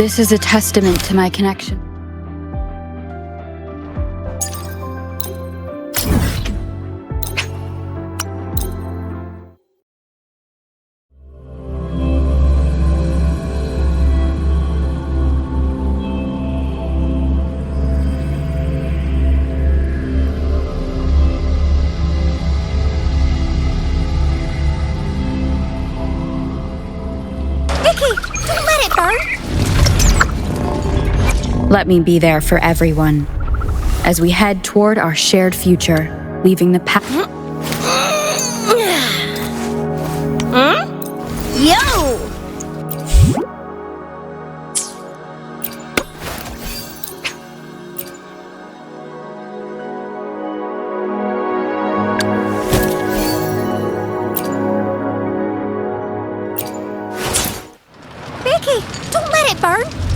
This is a testament to my connection. Let me be there for everyone as we head toward our shared future, leaving the past. Yo! Vicky, don't let it burn!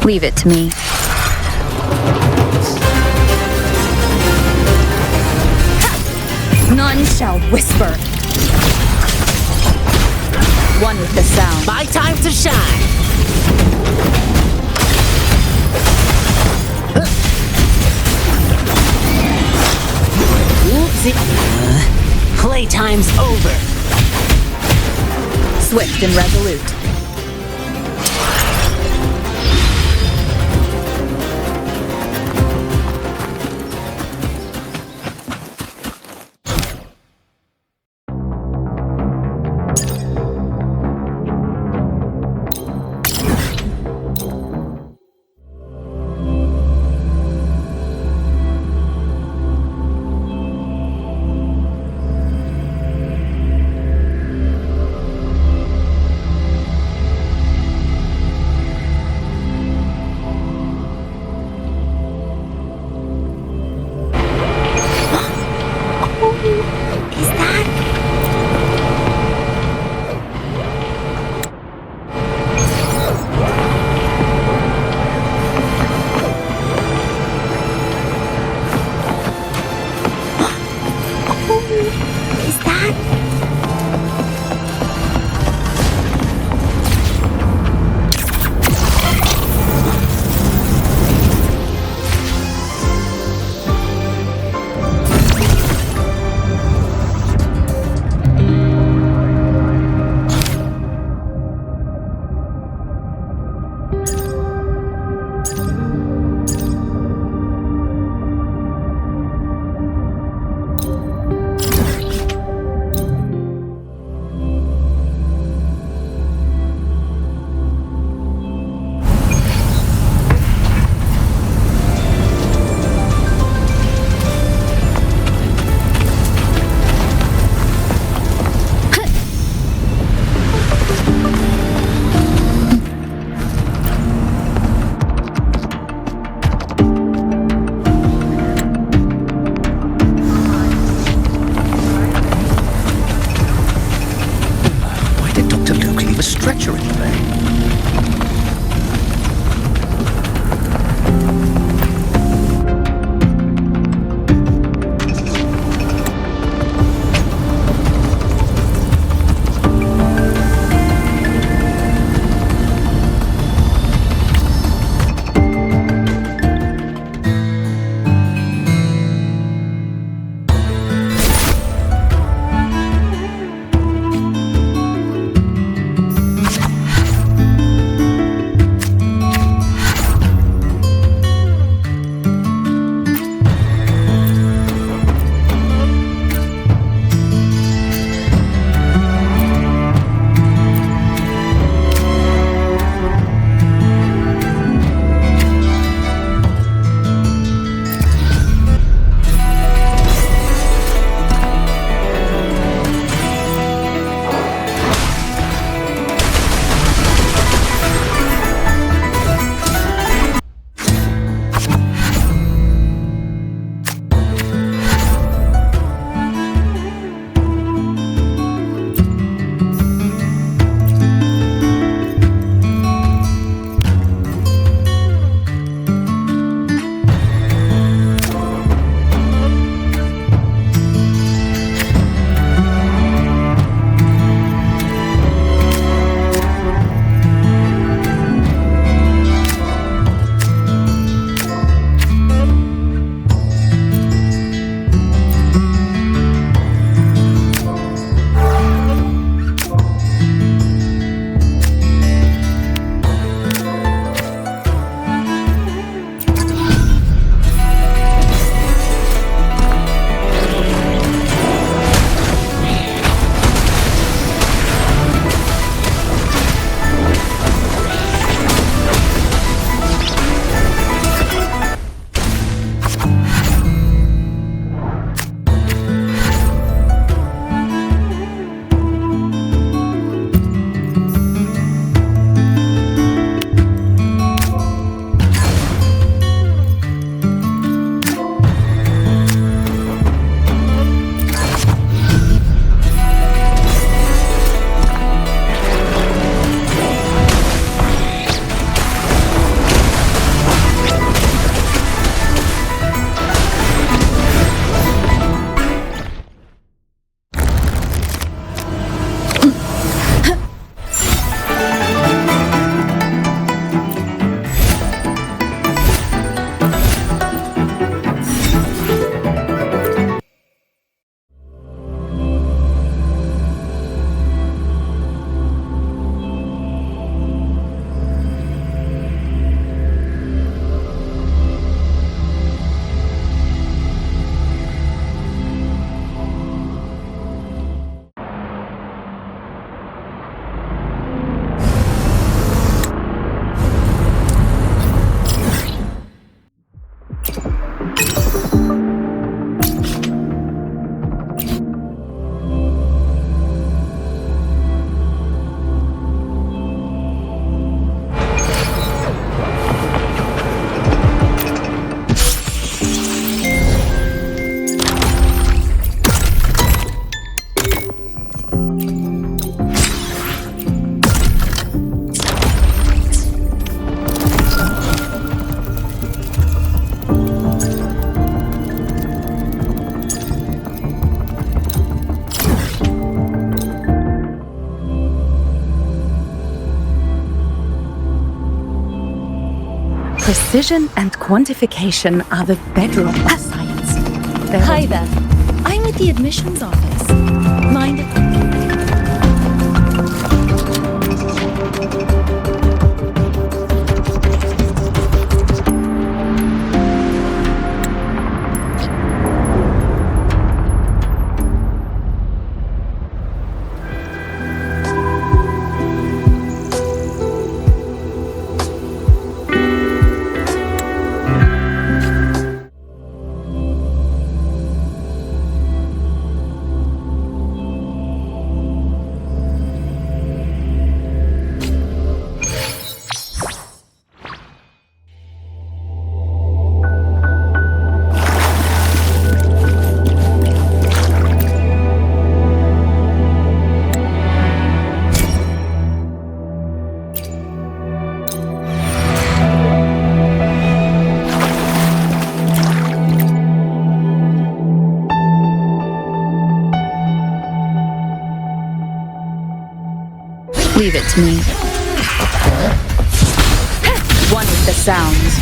Leave it to me. None shall whisper. One with the sound. My time to shine! Oopsie. Playtime's over. Swift and resolute. Precision and quantification are the bedrock of science. Hi there. I'm with the admissions office. Mind if... Leave it to me. One with the sounds.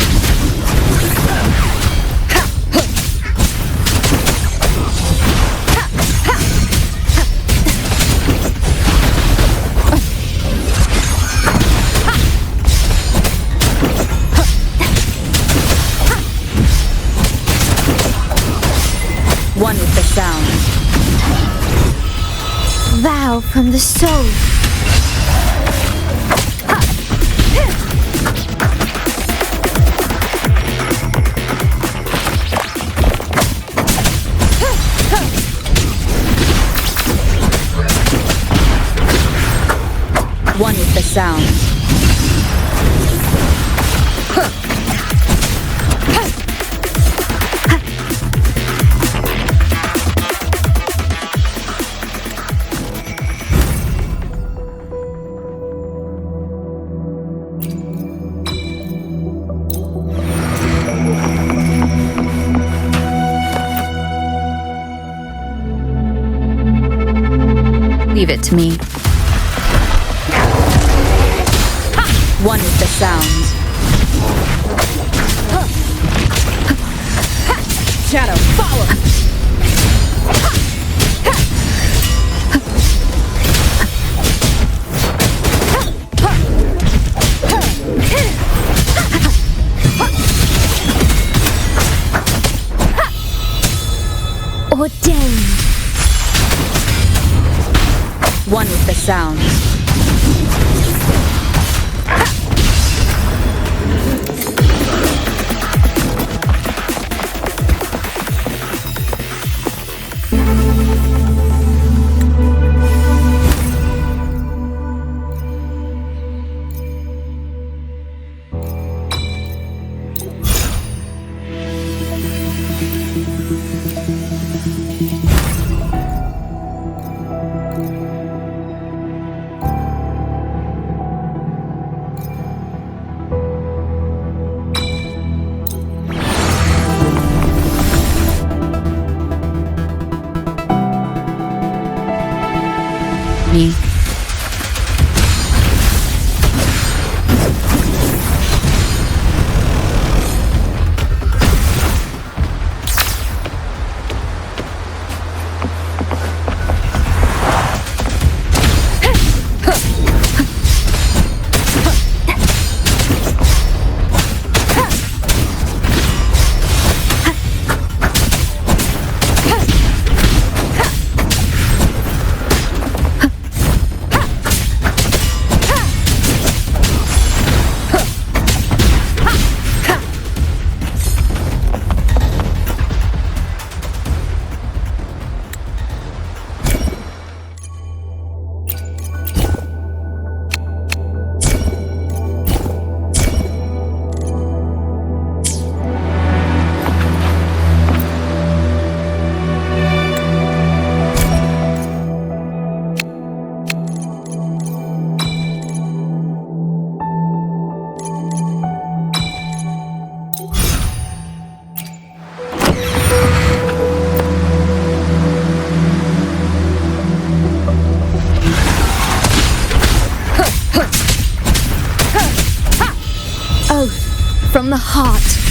One with the sounds. Vow from the soul. One with the sounds. Leave it to me. One with the sounds. Shadow, follow! Ordained. One with the sounds. Me. the heart.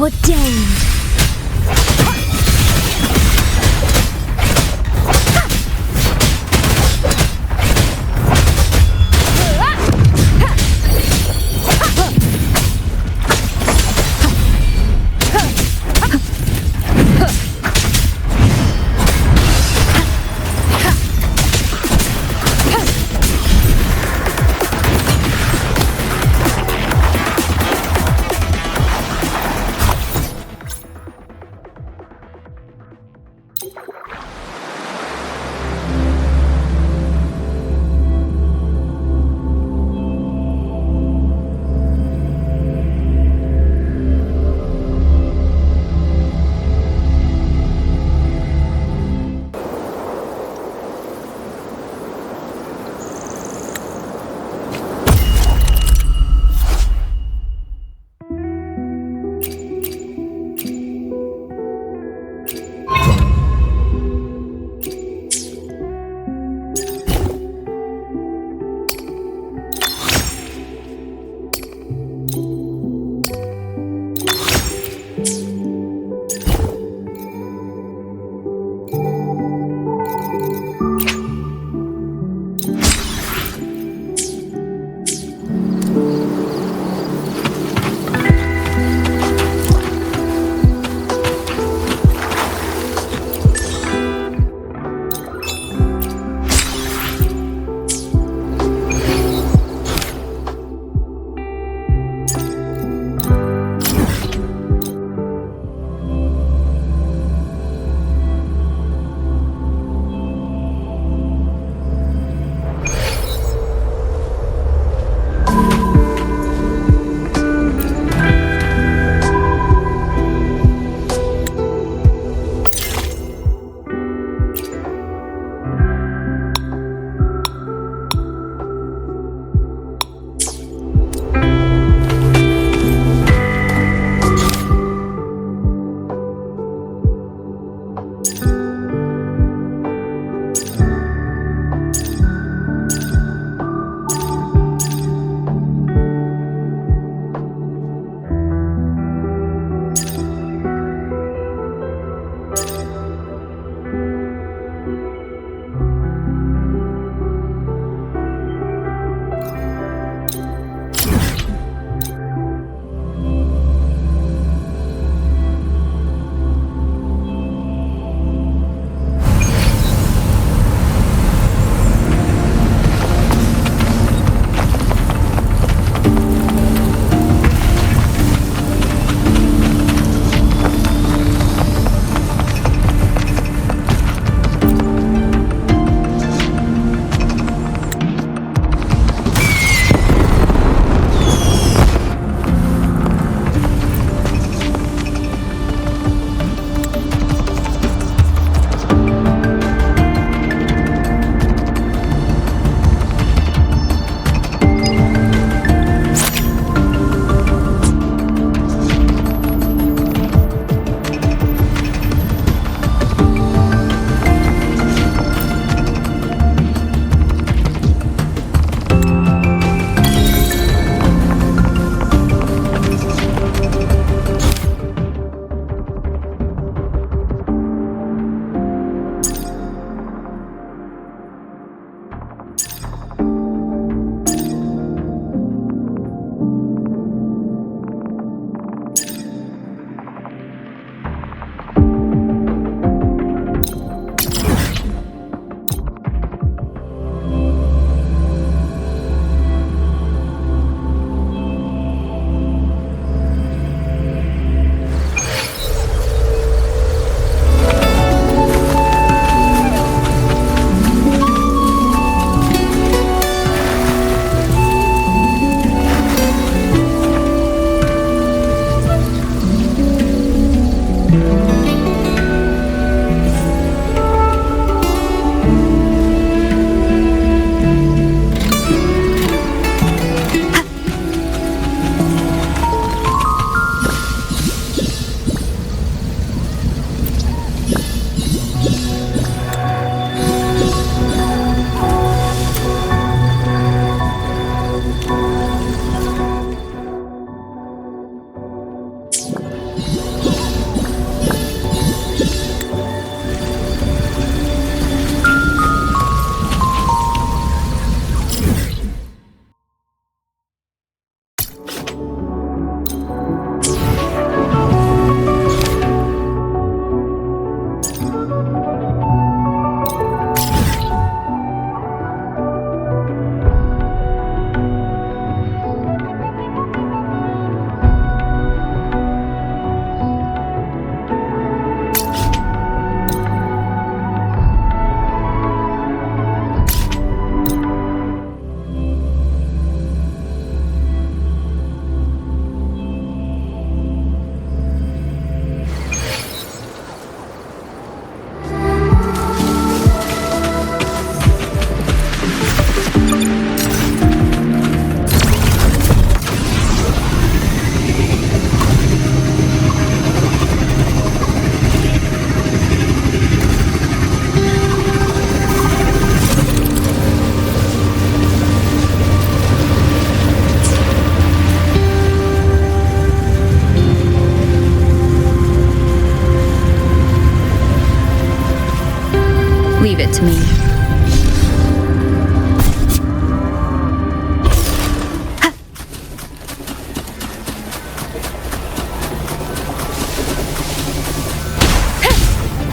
Ordained. me.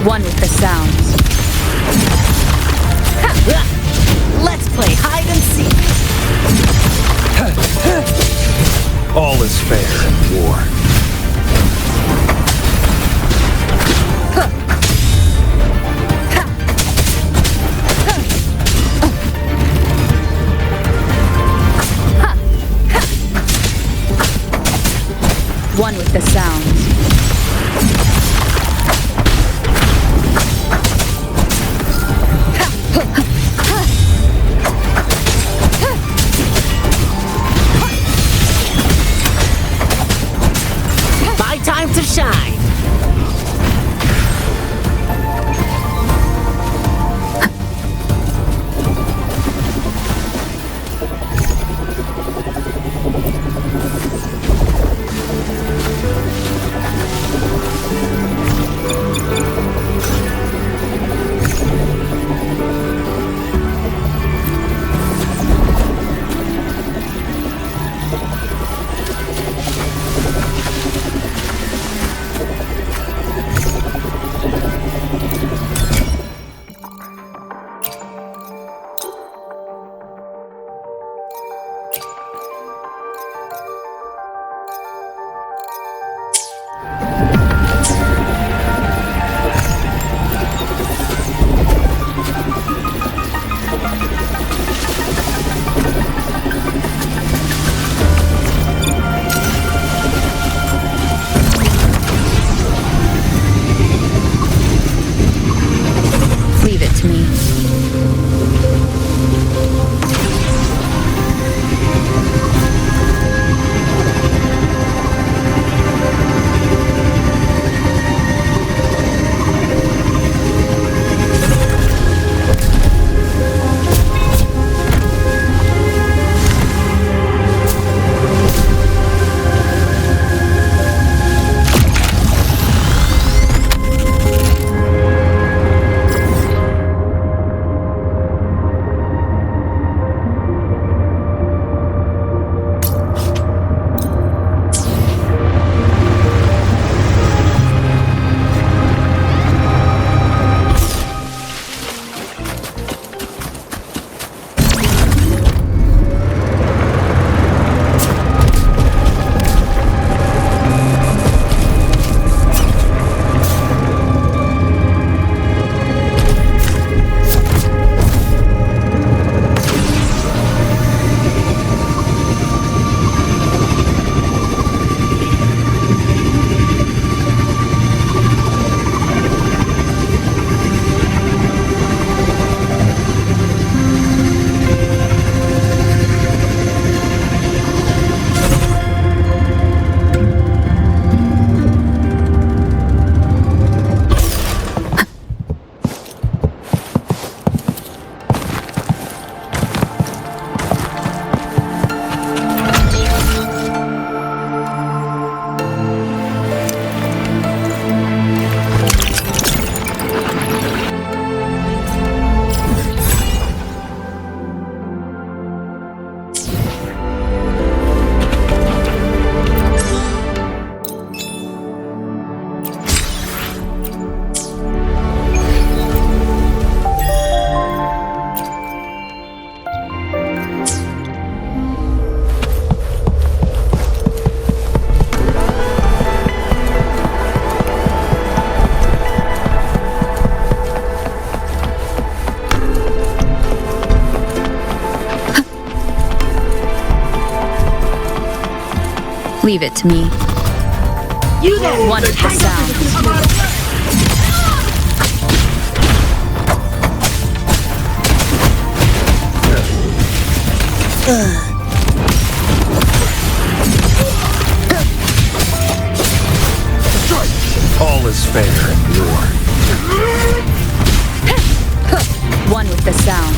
One with the sounds. Let's play hide and seek. All is fair in war. One with the sounds. My time to shine. Leave it to me. Leave it to me. You there! One with the sounds. All is fair in war. One with the sounds.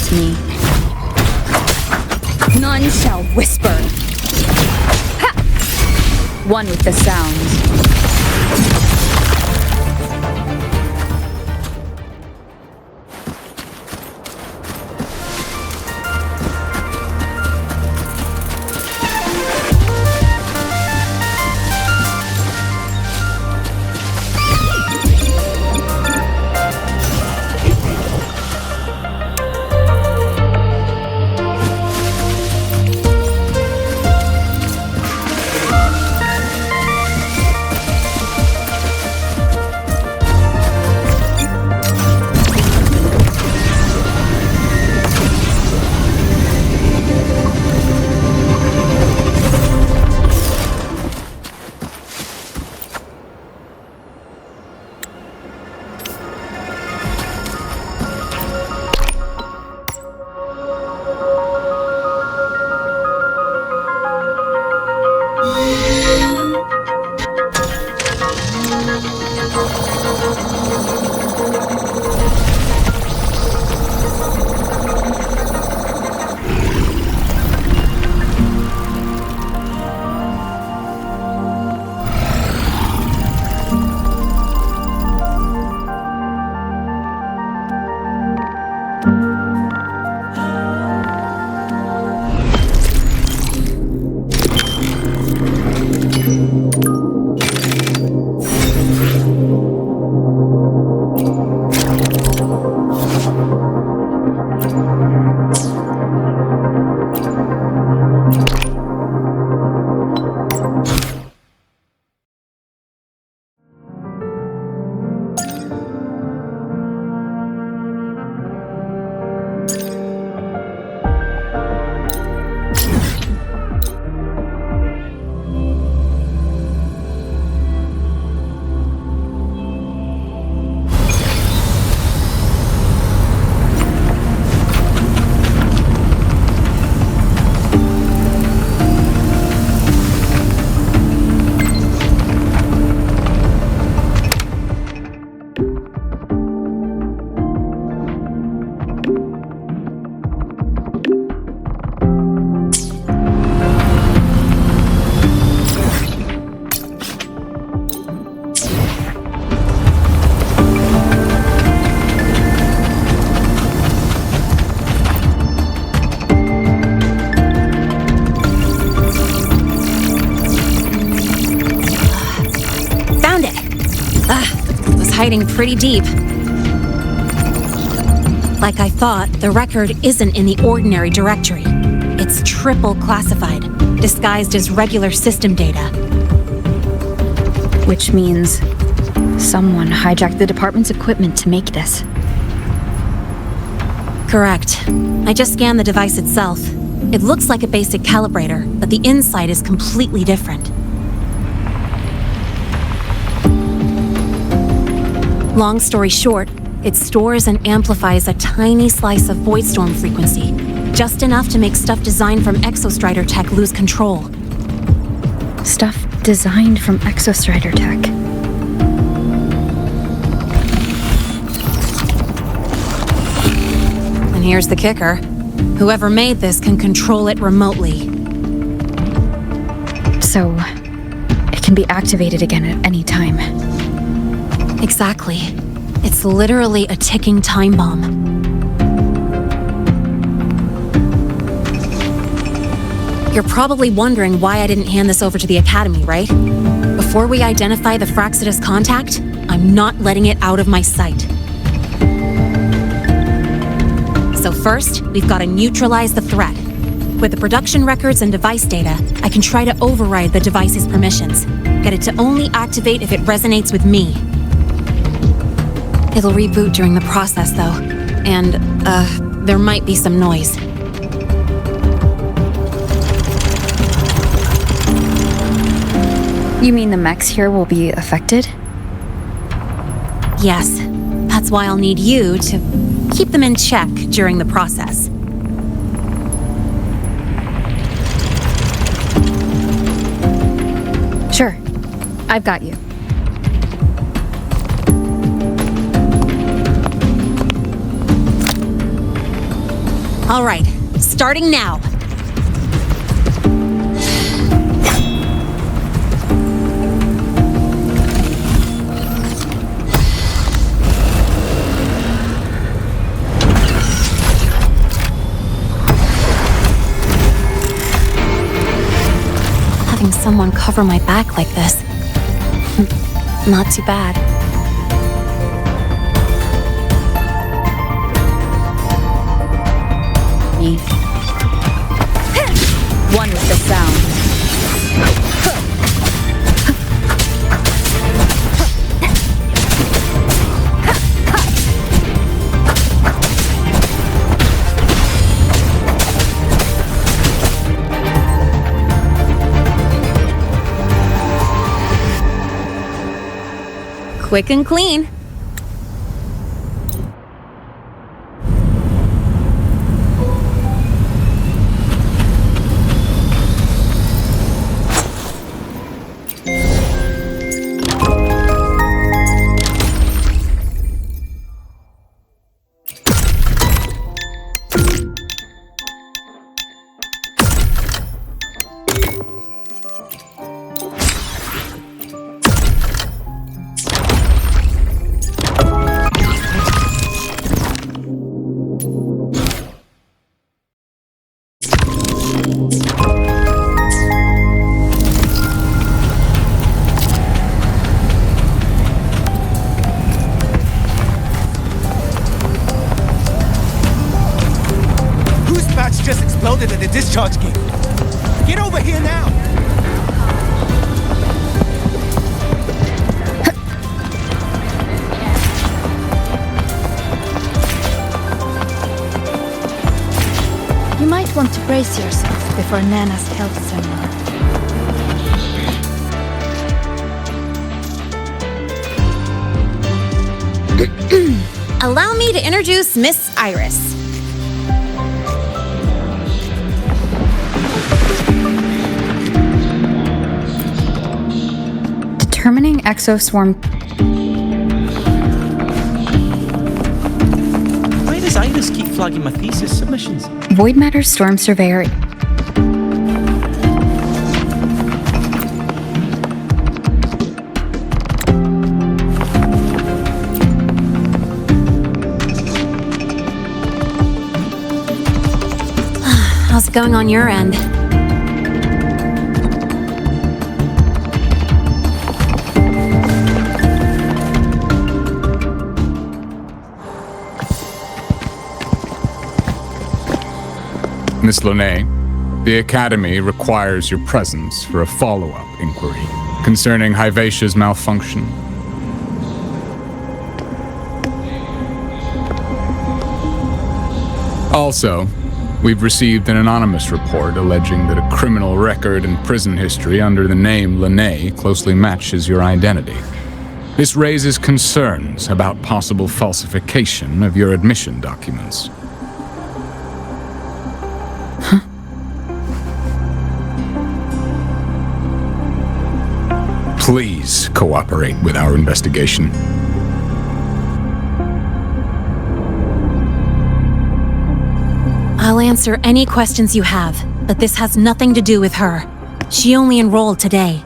against me. None shall whisper. Ha! One with the sounds. Hiding pretty deep. Like I thought, the record isn't in the ordinary directory. It's triple classified, disguised as regular system data. Which means someone hijacked the department's equipment to make this. Correct. I just scanned the device itself. It looks like a basic calibrator, but the inside is completely different. Long story short, it stores and amplifies a tiny slice of voidstorm frequency, just enough to make stuff designed from Exostrider tech lose control. Stuff designed from Exostrider tech. And here's the kicker. Whoever made this can control it remotely. So, it can be activated again at any time. Exactly. It's literally a ticking time bomb. You're probably wondering why I didn't hand this over to the Academy, right? Before we identify the Fraxidus contact, I'm not letting it out of my sight. So first, we've got to neutralize the threat. With the production records and device data, I can try to override the device's permissions. Get it to only activate if it resonates with me. It'll reboot during the process, though. And, there might be some noise. You mean the mechs here will be affected? Yes. That's why I'll need you to keep them in check during the process. Sure. I've got you. All right, starting now. Having someone cover my back like this, not too bad. One with the sound. Quick and clean. Just exploded at the discharge gate. Get over here now! You might want to brace yourself before Nana's health seminar. Allow me to introduce Miss Iris. Determining exoswarm. Why does Iris keep flagging my thesis submissions? Void matter storm surveyor. How's it going on your end? Miss Lene, the Academy requires your presence for a follow-up inquiry concerning Hyvatia's malfunction. Also, we've received an anonymous report alleging that a criminal record and prison history under the name Lene closely matches your identity. This raises concerns about possible falsification of your admission documents. Please cooperate with our investigation. I'll answer any questions you have, but this has nothing to do with her. She only enrolled today.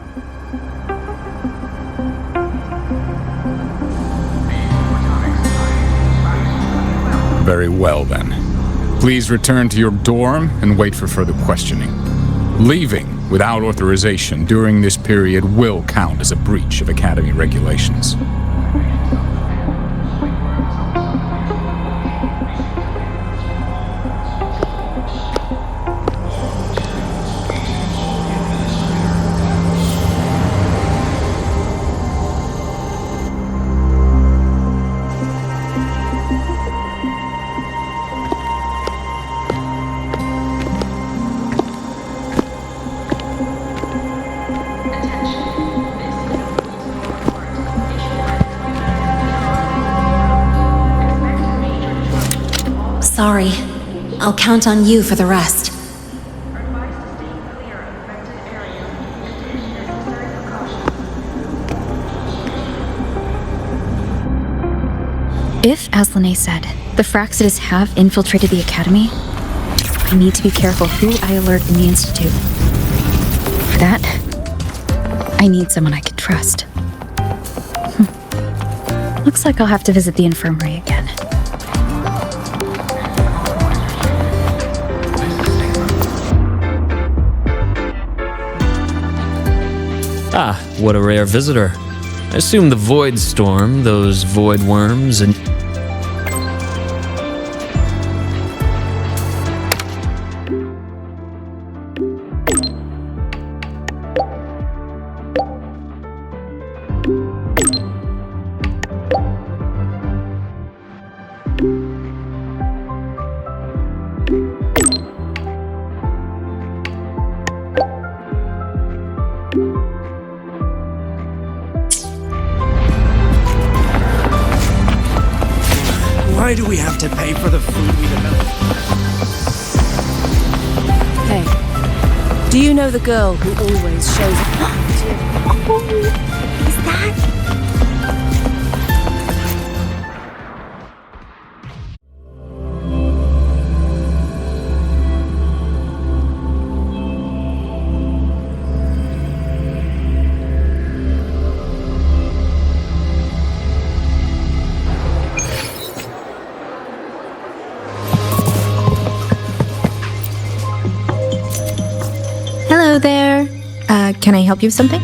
Very well, then. Please return to your dorm and wait for further questioning. Leaving without authorization during this period will count as a breach of Academy regulations. Sorry. I'll count on you for the rest. If, as Lene said, the Fraxidas have infiltrated the Academy, I need to be careful who I alert in the Institute. For that, I need someone I can trust. Looks like I'll have to visit the infirmary again. Ah, what a rare visitor. I assume the Void Storm, those void worms, and... Why do we have to pay for the food we develop? Hey, do you know the girl who always shows up? Oh, is that? Hello there. Can I help you with something?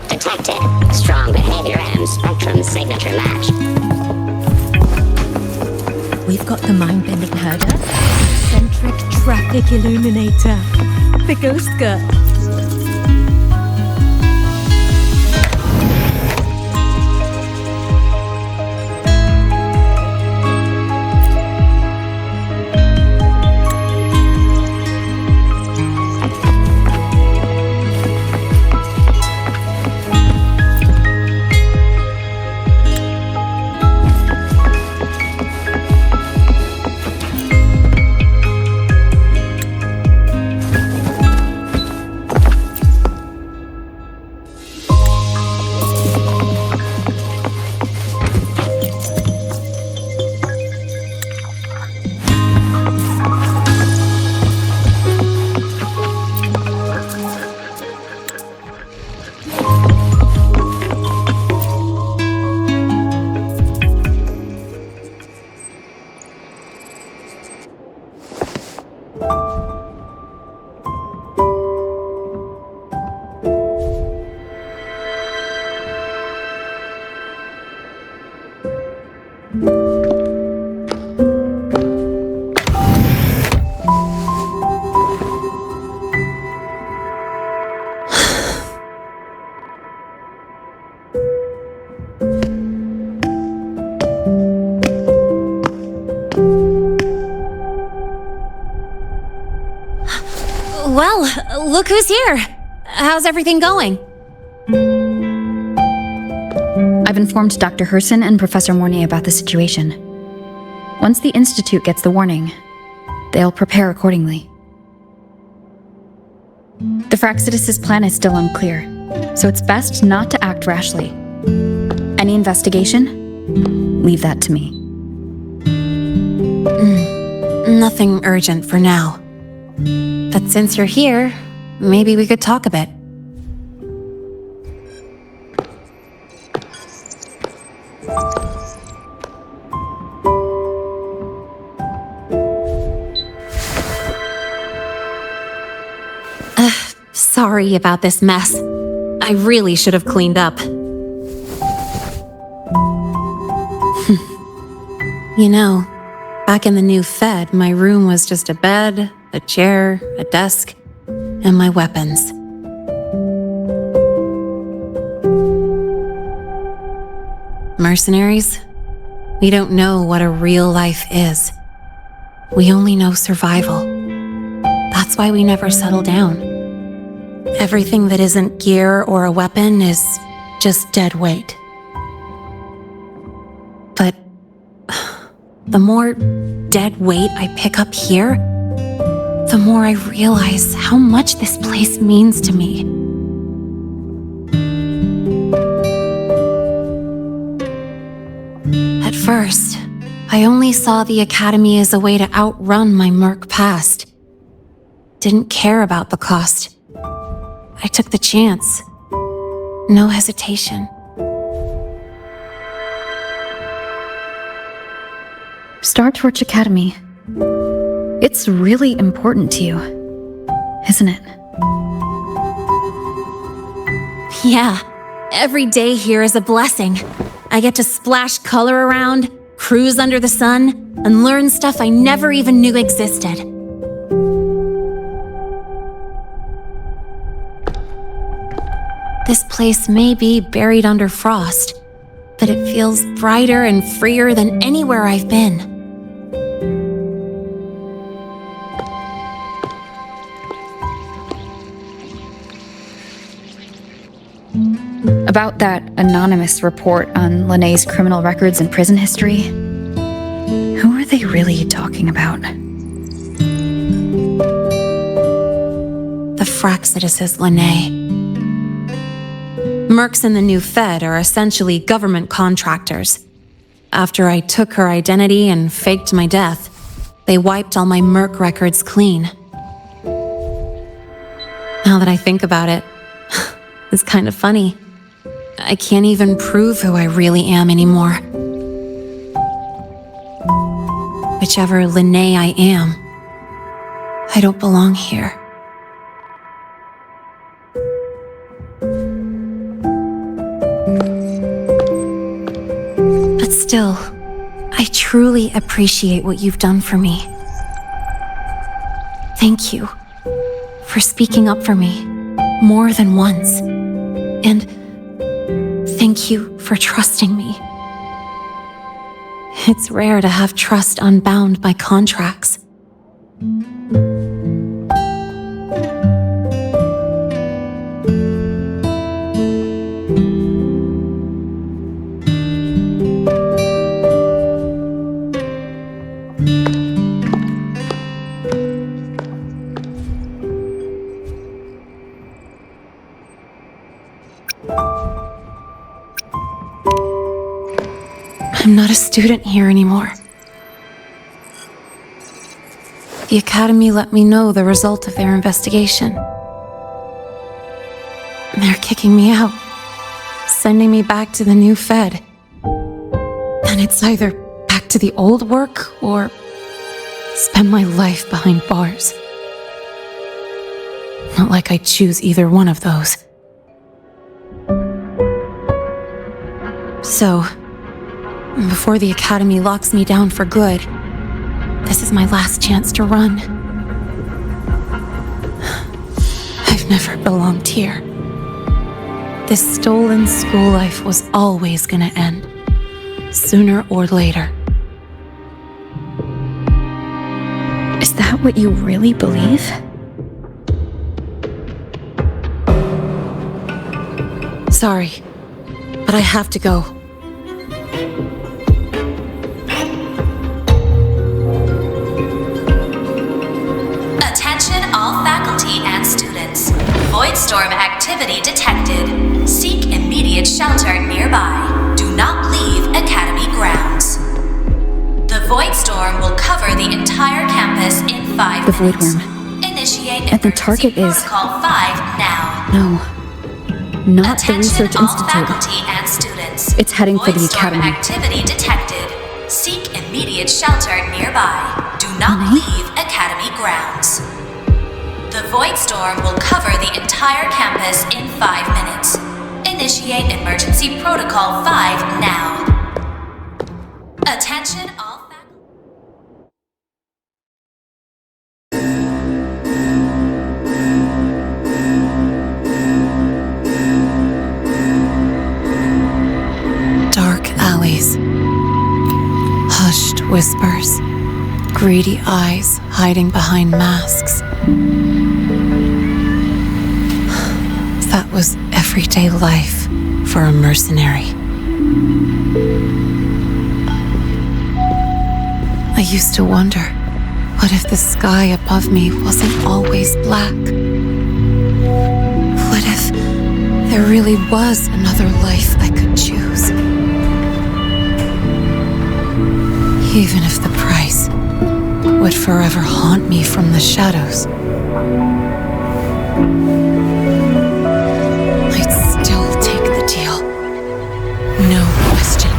Detected. Strong behavior and spectrum signature match. We've got the mind-bending herder. Eccentric traffic illuminator. The ghost girl. Well, look who's here. How's everything going? I've informed Dr. Herson and Professor Mornay about the situation. Once the Institute gets the warning, they'll prepare accordingly. The Fraxidus' plan is still unclear, so it's best not to act rashly. Any investigation? Leave that to me. Nothing urgent for now. But since you're here, maybe we could talk a bit. Sorry about this mess. I really should have cleaned up. You know, back in the new Fed, my room was just a bed, a chair, a desk, and my weapons. Mercenaries? We don't know what a real life is. We only know survival. That's why we never settle down. Everything that isn't gear or a weapon is just dead weight. But the more dead weight I pick up here, the more I realize how much this place means to me. first, I only saw the Academy as a way to outrun my merc past. Didn't care about the cost. I took the chance. No hesitation. Star Torch Academy. It's really important to you, isn't it? Yeah, every day here is a blessing. I get to splash color around, cruise under the sun, and learn stuff I never even knew existed. This place may be buried under frost, but it feels brighter and freer than anywhere I've been. About that anonymous report on Linné's criminal records and prison history, who are they really talking about? The Fraxituses Linné. Mercs in the new Fed are essentially government contractors. After I took her identity and faked my death, they wiped all my merc records clean. Now that I think about it, it's kind of funny. I can't even prove who I really am anymore. Whichever Linné I am, I don't belong here. But still, I truly appreciate what you've done for me. Thank you for speaking up for me more than once. And thank you for trusting me. It's rare to have trust unbound by contracts. I'm not a student here anymore. The Academy let me know the result of their investigation. They're kicking me out, sending me back to the new Fed. And it's either back to the old work or spend my life behind bars. Not like I choose either one of those. So, before the Academy locks me down for good, this is my last chance to run. I've never belonged here. This stolen school life was always gonna end, sooner or later. Is that what you really believe? Sorry, but I have to go. Voidstorm activity detected. Seek immediate shelter nearby. Do not leave Academy grounds. The Voidstorm will cover the entire campus in 5 the minutes. Voidworm. Initiate And the target is Protocol 5 now. No, not the Research all Institute. faculty and students. It's heading for the Voidstorm Academy. activity detected. Seek immediate shelter nearby. Do not leave Academy grounds. The Voidstorm will cover the entire campus in 5 minutes. Initiate Emergency Protocol 5 now. Attention all Dark alleys. Hushed whispers. Greedy eyes hiding behind masks. That was everyday life for a mercenary. I used to wonder, what if the sky above me wasn't always black? What if there really was another life I could choose? Even if the price would forever haunt me from the shadows, I'd still take the deal. No question.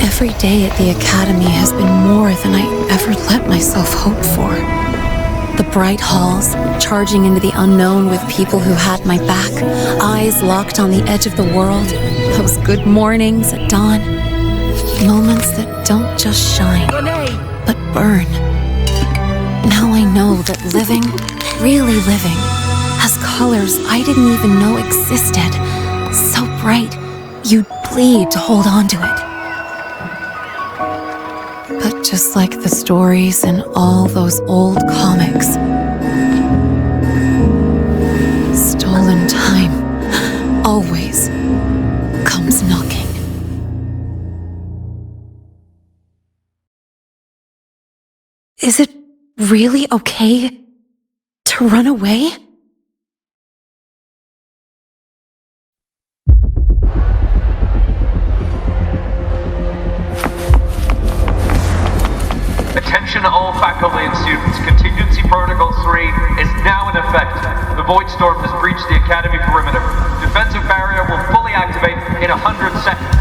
Every day at the Academy has been more than I ever let myself hope for. The bright halls, charging into the unknown with people who had my back, eyes locked on the edge of the world, those good mornings at dawn, moments that don't just shine, but burn. Now I know that living, really living, has colors I didn't even know existed, so bright you'd bleed to hold on to it. But just like the stories in all those old comics, stolen time always comes knocking. Is it really okay to run away? Attention all faculty and students. Contingency Protocol 3 is now in effect. The Void Storm has breached the Academy perimeter. Defensive barrier will fully activate in 100 seconds.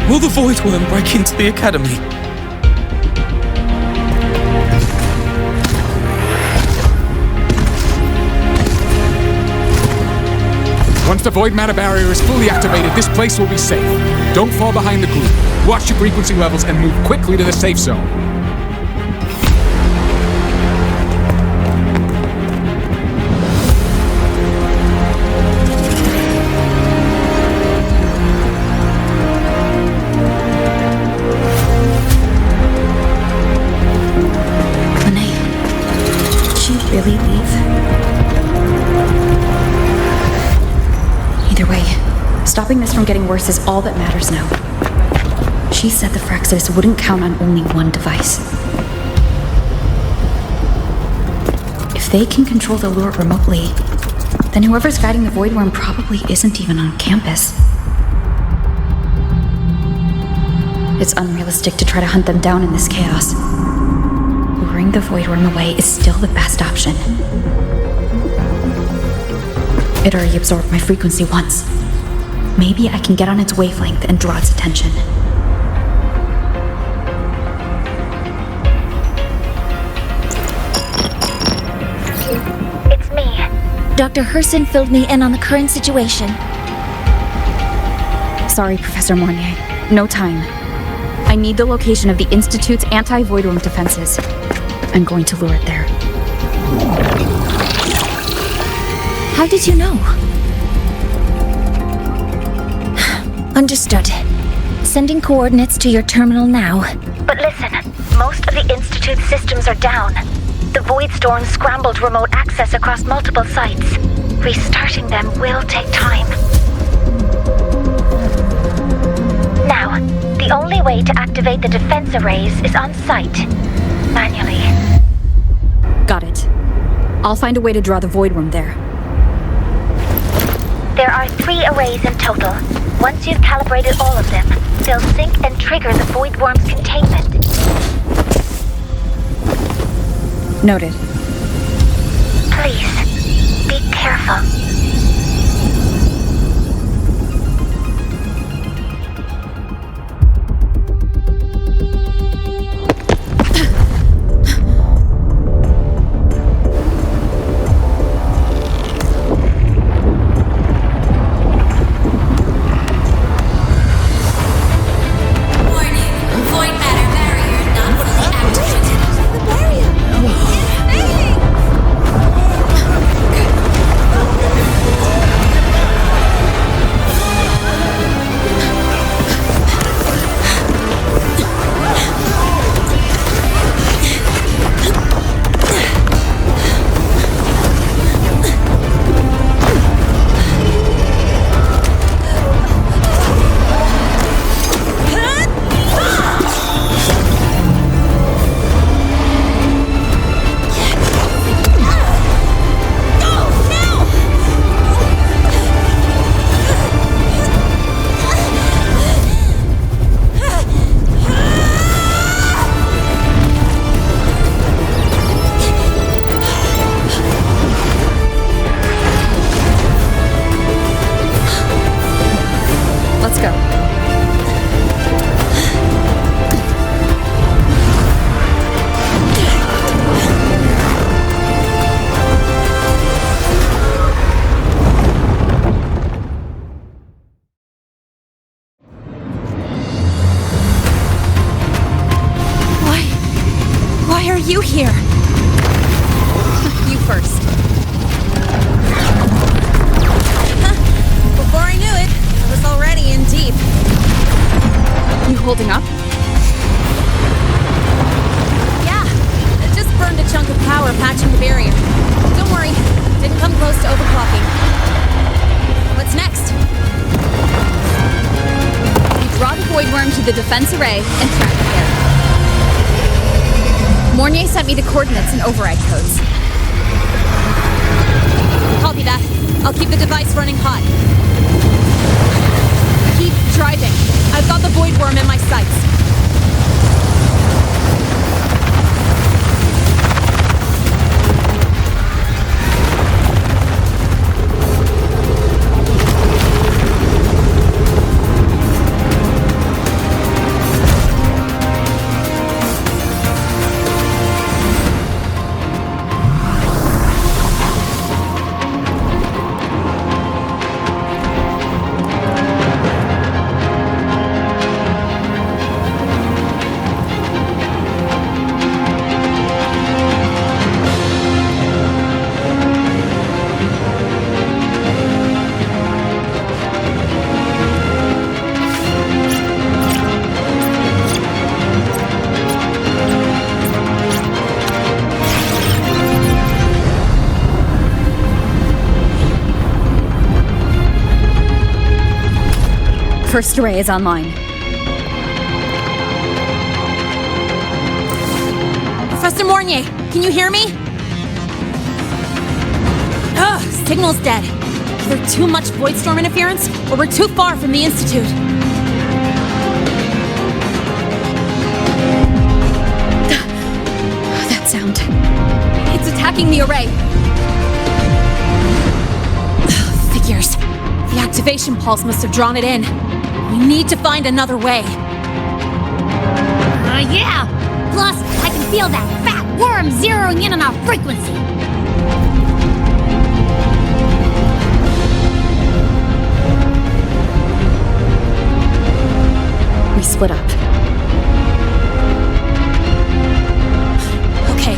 Will the Void Worm break into the Academy? Once the void matter barrier is fully activated, this place will be safe. Don't fall behind the group. Watch your frequency levels and move quickly to the safe zone. Really leave? Either way, stopping this from getting worse is all that matters now. She said the Fraxis wouldn't count on only one device. If they can control the lure remotely, then whoever's guiding the Void Worm probably isn't even on campus. It's unrealistic to try to hunt them down in this chaos. Luring the Void Worm away is still the best option. It already absorbed my frequency once. Maybe I can get on its wavelength and draw its attention. It's me. Dr. Herson filled me in on the current situation. Sorry, Professor Mornier. No time. I need the location of the Institute's anti-Void Worm defenses. I'm going to lure it there. How did you know? Understood. Sending coordinates to your terminal now. But listen, most of the Institute's systems are down. The Void Storm scrambled remote access across multiple sites. Restarting them will take time. Now, the only way to activate the defense arrays is on site. Manually. Got it. I'll find a way to draw the Void Worm there. There are 3 arrays in total. Once you've calibrated all of them, they'll sync and trigger the void worm's containment. Noted. Please, be careful. You here? You first. Before I knew it, I was already in deep. You holding up? Yeah, I just burned a chunk of power patching the barrier. Don't worry, didn't come close to overclocking. What's next? You draw the void worm to the defense array and track it there. Mornier sent me the coordinates and override codes. Copy that. I'll keep the device running hot. Keep driving. I've got the void worm in my sights. First array is online. Professor Mornier, can you hear me? Ugh, signal's dead. Either too much void storm interference, or we're too far from the Institute. That sound. It's attacking the array. Figures. The activation pulse must have drawn it in. We need to find another way. Yeah! Plus, I can feel that fat worm zeroing in on our frequency. We split up. Okay,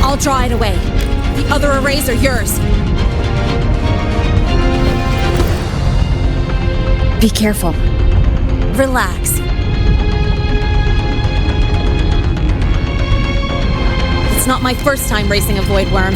I'll draw it away. The other arrays are yours. Be careful. Relax. It's not my first time racing a void worm.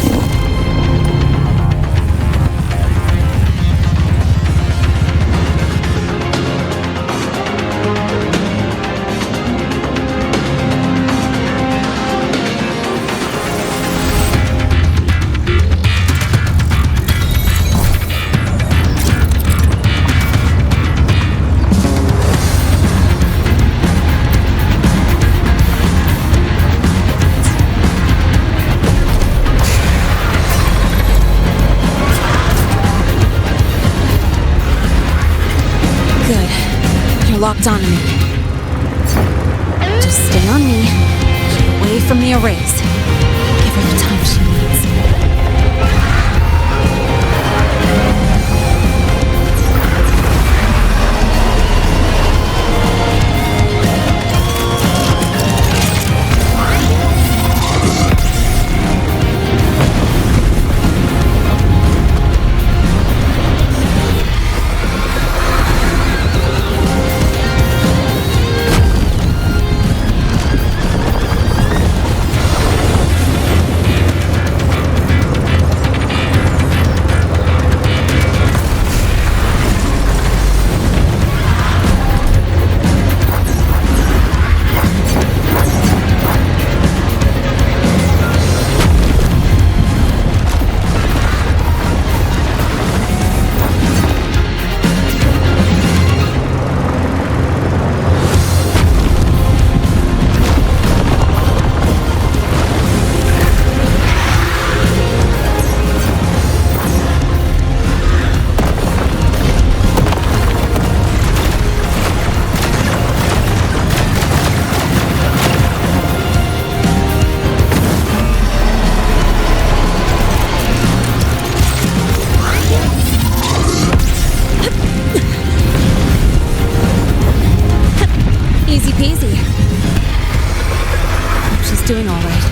Good. You're locked onto me. Just stay on me. Keep away from the arrays. Give her the time she needs. Doing all right.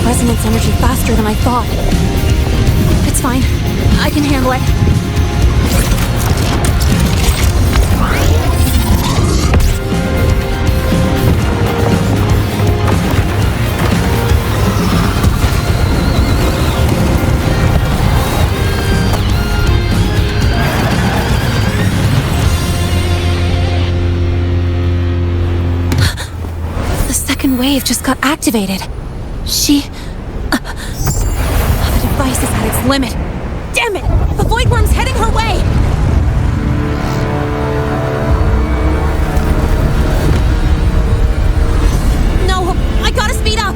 Resonance energy faster than I thought. It's fine. I can handle it. The second wave just got activated. The device is at its limit. Damn it! The void worm's heading her way! No, I gotta speed up!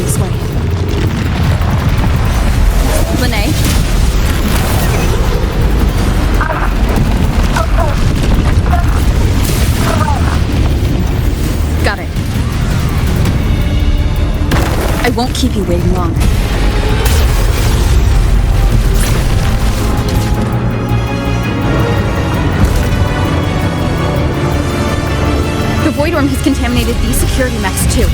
This way. Lene? Got it. I won't keep you waiting long. The Void Worm has contaminated these security mechs too.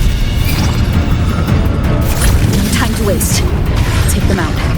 No time to waste. Take them out.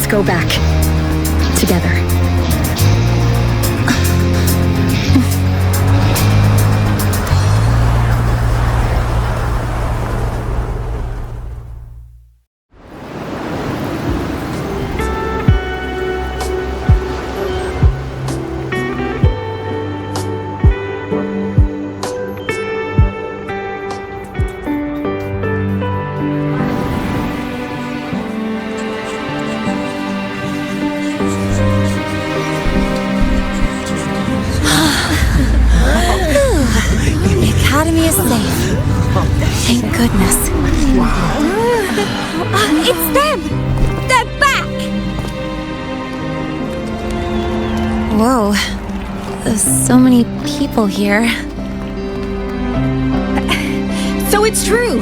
Go back. Together. Is safe. Thank goodness. It's them! They're back! Whoa. There's so many people here. So it's true!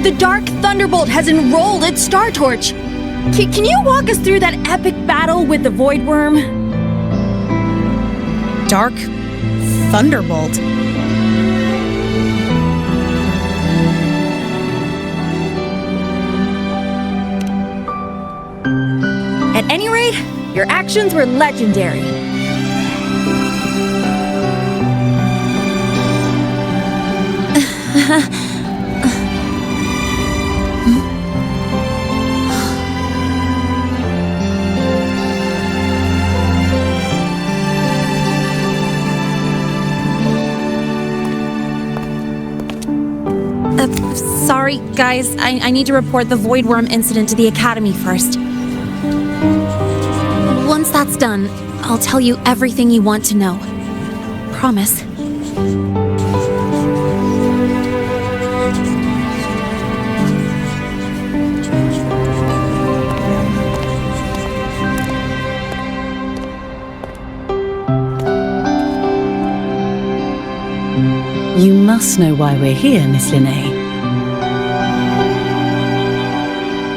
The Dark Thunderbolt has enrolled its Star Torch! Can you walk us through that epic battle with the Void Worm? Dark Thunderbolt? At any rate, your actions were legendary. Sorry. Sorry, guys. I need to report the void worm incident to the Academy first. Once that's done, I'll tell you everything you want to know. Promise. You must know why we're here, Miss Linnae.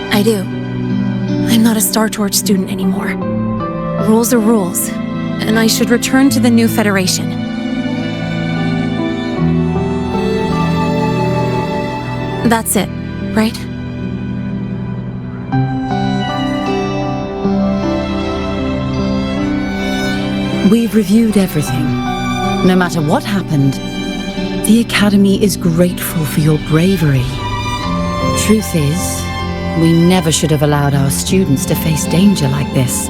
I do. I'm not a Star Torch student anymore. Rules are rules, and I should return to the new Federation. That's it, right? We've reviewed everything. No matter what happened, the Academy is grateful for your bravery. Truth is, we never should have allowed our students to face danger like this.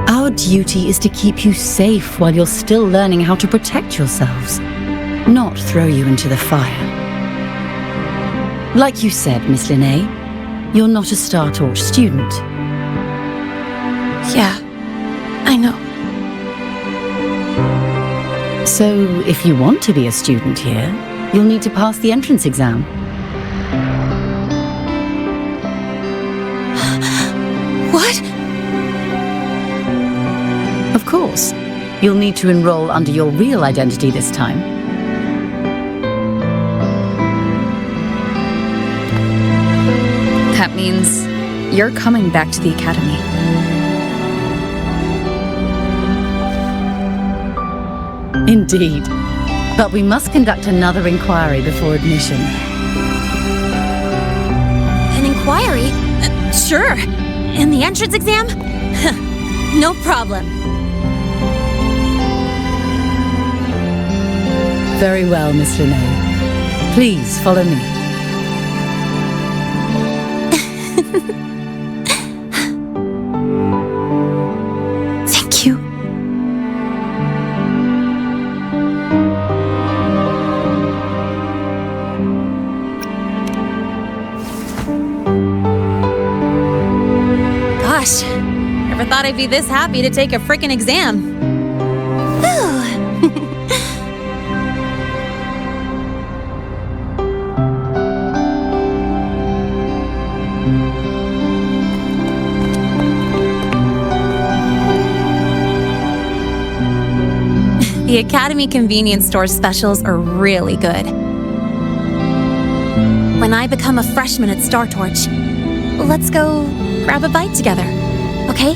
Our duty is to keep you safe while you're still learning how to protect yourselves, not throw you into the fire. Like you said, Miss Linnae, you're not a Star Torch student. Yeah, I know. So, if you want to be a student here, you'll need to pass the entrance exam. What? Of course. You'll need to enroll under your real identity this time. That means you're coming back to the Academy. Indeed. But we must conduct another inquiry before admission. An inquiry? Sure. And the entrance exam? No problem. Very well, Miss Linnae. Please follow me. Thank you. Gosh, never thought I'd be this happy to take a frickin' exam. The Academy convenience store specials are really good. When I become a freshman at Star Torch, let's go grab a bite together, okay?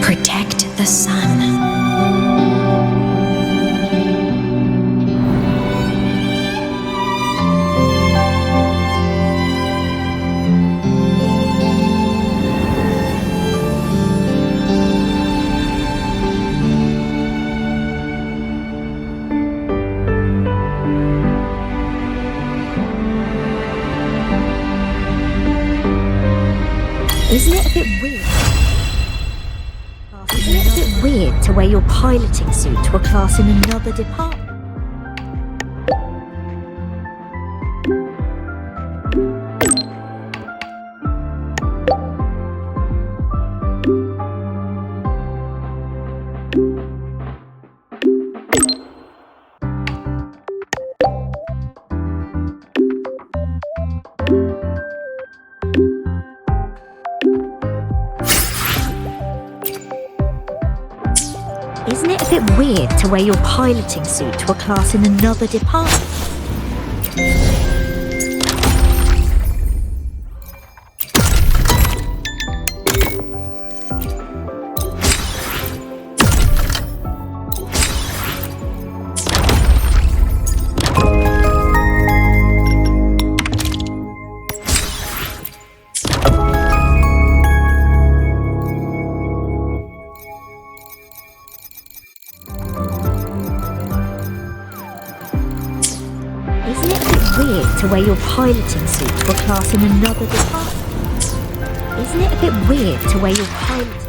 Protect the sun. Isn't it a bit weird? Isn't it a bit weird to wear your piloting suit to a class in another department? Isn't it a bit weird to wear your piloting suit to a class in another department? Isn't it a bit weird to wear your piloting suit to a class in another department? Isn't it a bit weird to wear your piloting...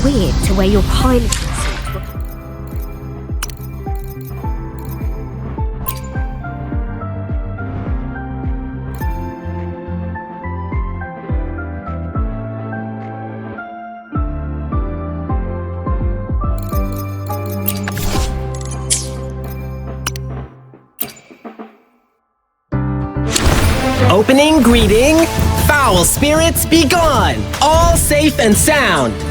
weird to wear your piloting suit. Opening greeting, foul spirits be gone, all safe and sound.